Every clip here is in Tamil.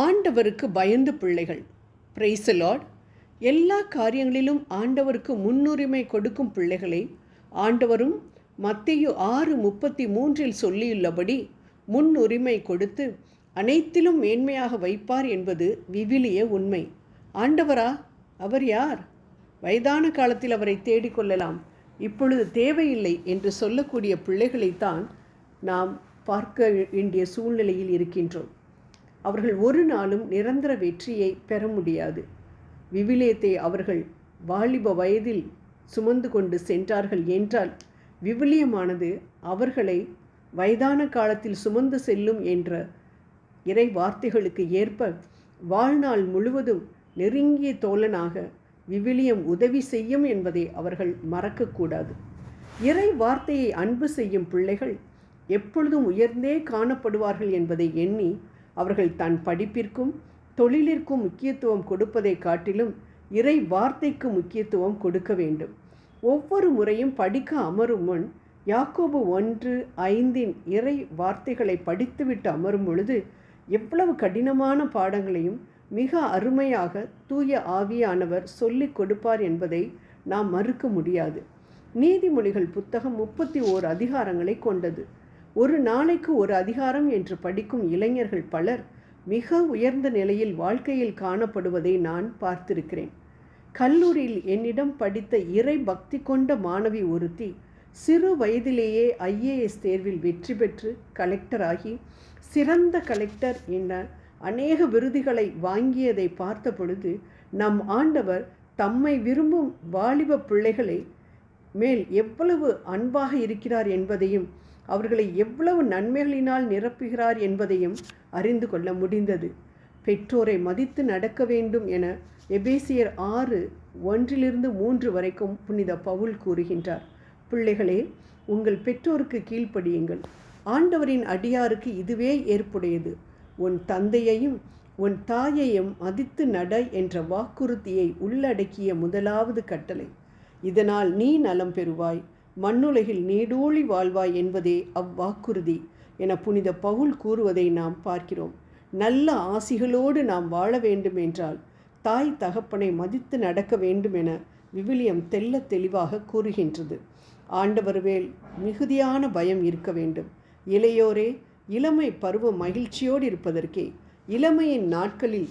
ஆண்டவருக்கு பயந்து பிள்ளைகள். Praise the Lord. எல்லா காரியங்களிலும் ஆண்டவருக்கு முன்னுரிமை கொடுக்கும் பிள்ளைகளை ஆண்டவரும் மத்தேயு 6:33 சொல்லியுள்ளபடி முன்னுரிமை கொடுத்து அனைத்திலும் மேன்மையாக வைப்பார் என்பது விவிலிய உண்மை. ஆண்டவரா? அவர் யார்? வயதான காலத்தில் அவரை தேடிக்கொள்ளலாம், இப்பொழுது தேவையில்லை என்று சொல்லக்கூடிய பிள்ளைகளைத்தான் நாம் பார்க்க வேண்டிய சூழ்நிலையில் இருக்கின்றோம். அவர்கள் ஒரு நாளும் நிரந்தர வெற்றியை பெற முடியாது. விவிலியத்தை அவர்கள் வாலிப வயதில் சுமந்து கொண்டு சென்றார்கள் என்றால் விவிலியமானது அவர்களை வயதான காலத்தில் சுமந்து செல்லும் என்ற இறை வார்த்தைகளுக்கு ஏற்ப வாழ்நாள் முழுவதும் நெருங்கிய தோழனாக விவிலியம் உதவி செய்யும் என்பதை அவர்கள் மறக்கக்கூடாது. இறை வார்த்தையை அன்பு செய்யும் பிள்ளைகள் எப்பொழுதும் உயர்ந்தே காணப்படுவார்கள் என்பதை எண்ணி அவர்கள் தன் படிப்பிற்கும் தொழிலிற்கும் முக்கியத்துவம் கொடுப்பதை காட்டிலும் இறை வார்த்தைக்கு முக்கியத்துவம் கொடுக்க வேண்டும். ஒவ்வொரு முறையும் படிக்க அமரும் முன் யாக்கோபு 1:5 இறை வார்த்தைகளை படித்துவிட்டு அமரும் பொழுது எவ்வளவு கடினமான பாடங்களையும் மிக அருமையாக தூய ஆவியானவர் சொல்லிக் கொடுப்பார் என்பதை நாம் மறுக்க முடியாது. நீதிமொழிகள் புத்தகம் 31 அதிகாரங்களை கொண்டது. ஒரு நாளைக்கு ஒரு அதிகாரம் என்று படிக்கும் இளைஞர்கள் பலர் மிக உயர்ந்த நிலையில் வாழ்க்கையில் காணப்படுவதை நான் பார்த்திருக்கிறேன். கல்லூரியில் என்னிடம் படித்த இறை பக்தி கொண்ட மாணவி ஒருத்தி சிறு வயதிலேயே IAS தேர்வில் வெற்றி பெற்று கலெக்டராகி சிறந்த கலெக்டர் என அநேக விருதுகளை வாங்கியதை பார்த்த பொழுது நம் ஆண்டவர் தம்மை விரும்பும் வாலிப பிள்ளைகளை மேல் எவ்வளவு அன்பாக இருக்கிறார் என்பதையும் அவர்களை எவ்வளவு நன்மைகளினால் நிரப்புகிறார் என்பதையும் அறிந்து கொள்ள முடிந்தது. பெற்றோரை மதித்து நடக்க வேண்டும் என எபேசியர் 6:1-3 வரைக்கும் புனித பவுல் கூறுகின்றார். பிள்ளைகளே, உங்கள் பெற்றோருக்கு கீழ்ப்படியுங்கள். ஆண்டவரின் அடியாருக்கு இதுவே ஏற்புடையது. உன் தந்தையையும் உன் தாயையும் மதித்து நட என்ற வாக்குறுதியை உள்ளடக்கிய முதலாவது கட்டளை. இதனால் நீ நலம் பெறுவாய், மண்ணுலகில் நீடூழி வாழ்வாய் என்பதே அவ்வாக்குறுதி என புனித பவுல் கூறுவதை நாம் பார்க்கிறோம். நல்ல ஆசிகளோடு நாம் வாழ வேண்டும் என்றால் தாய் தகப்பனை மதித்து நடக்க வேண்டும் என விவிலியம் தெள்ள தெளிவாக கூறுகின்றது. ஆண்டவர் மேல் மிகுதியான பயம் இருக்க வேண்டும். இளையோரே, இளமை பருவ மகிழ்ச்சியோடு இருப்பதற்கே இளமையின் நாட்களில்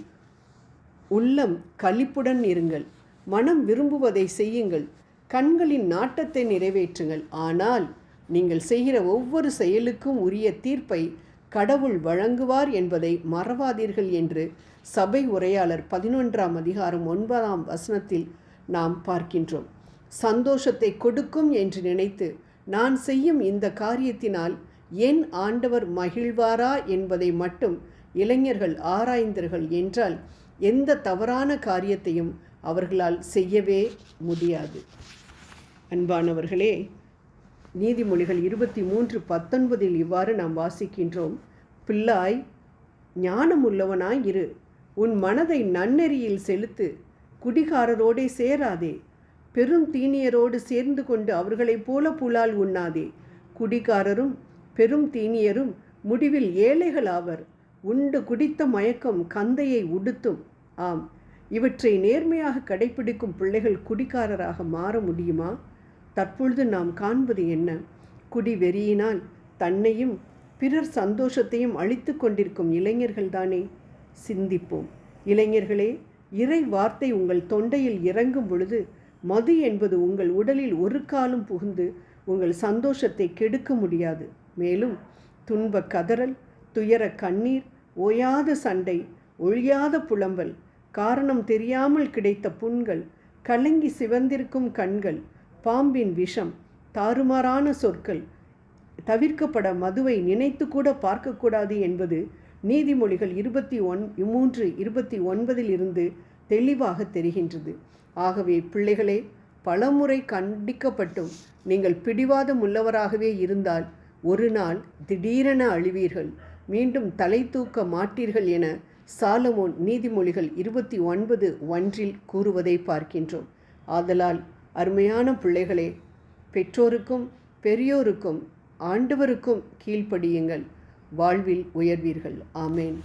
உள்ளம் களிப்புடன் இருங்கள். மனம் விரும்புவதை செய்யுங்கள். கண்களின் நாட்டத்தை நிறைவேற்றுங்கள். ஆனால் நீங்கள் செய்கிற ஒவ்வொரு செயலுக்கும் உரிய தீர்ப்பை கடவுள் வழங்குவார் என்பதை மறவாதீர்கள் என்று சபை உரையாளர் 11ஆம் அதிகாரம் 9ஆம் வசனத்தில் நாம் பார்க்கின்றோம். சந்தோஷத்தை கொடுக்கும் என்று நினைத்து நான் செய்யும் இந்த காரியத்தினால் என் ஆண்டவர் மகிழ்வாரா என்பதை மட்டும் இளைஞர்கள் ஆராய்ந்தார்கள் என்றால் எந்த தவறான காரியத்தையும் அவர்களால் செய்யவே முடியாது. அன்பானவர்களே, நீதிமொழிகள் 23:19 இவ்வாறு நாம் வாசிக்கின்றோம். பிள்ளாய், ஞானமுள்ளவனாய் இரு, உன் மனதை நன்னெறியில் செலுத்து, குடிகாரரோடே சேராதே, பெரும் தீனியரோடு சேர்ந்து கொண்டு அவர்களைப் போல புலால் உண்ணாதே. குடிகாரரும் பெரும் தீனியரும் முடிவில் ஏழைகள் ஆவர். உண்டு குடித்த மயக்கம் கந்தையை உடுத்தும். ஆம், இவற்றை நேர்மையாக கடைப்பிடிக்கும் பிள்ளைகள் குடிகாரராக மாற முடியுமா? தற்பொழுது நாம் காண்பது என்ன? குடி வெறியினால் தன்னையும் பிறர் சந்தோஷத்தையும் அழித்து கொண்டிருக்கும் இளைஞர்கள்தானே. சிந்திப்போம். இளைஞர்களே, இறை வார்த்தை உங்கள் தொண்டையில் இறங்கும் பொழுது மது என்பது உங்கள் உடலில் ஒரு காலம் புகுந்து உங்கள் சந்தோஷத்தை கெடுக்க முடியாது. மேலும் துன்ப கதறல், துயர கண்ணீர், ஓயாத சண்டை, ஒழியாத புலம்பல், காரணம் தெரியாமல் கிடைத்த புண்கள், கலங்கி சிவந்திருக்கும் கண்கள், பாம்பின் விஷம், தாறுமாறான சொற்கள், தவிர்க்கப்பட மதுவை நினைத்து கூட பார்க்கக்கூடாது என்பது நீதிமொழிகள் 23:29 தெளிவாக தெரிகின்றது. ஆகவே பிள்ளைகளே, பலமுறை கண்டிக்கப்பட்டும் நீங்கள் பிடிவாதம் உள்ளவராகவே இருந்தால் ஒரு நாள் திடீரென அழிவீர்கள், மீண்டும் தலை தூக்க மாட்டீர்கள் என சாலமோன் நீதிமொழிகள் 29:1 கூறுவதை பார்க்கின்றோம். ஆதலால் அருமையான பிள்ளைகளே, பெற்றோருக்கும் பெரியோருக்கும் ஆண்டவருக்கும் கீழ்ப்படியுங்கள், வாழ்வில் உயர்வீர்கள். ஆமேன்.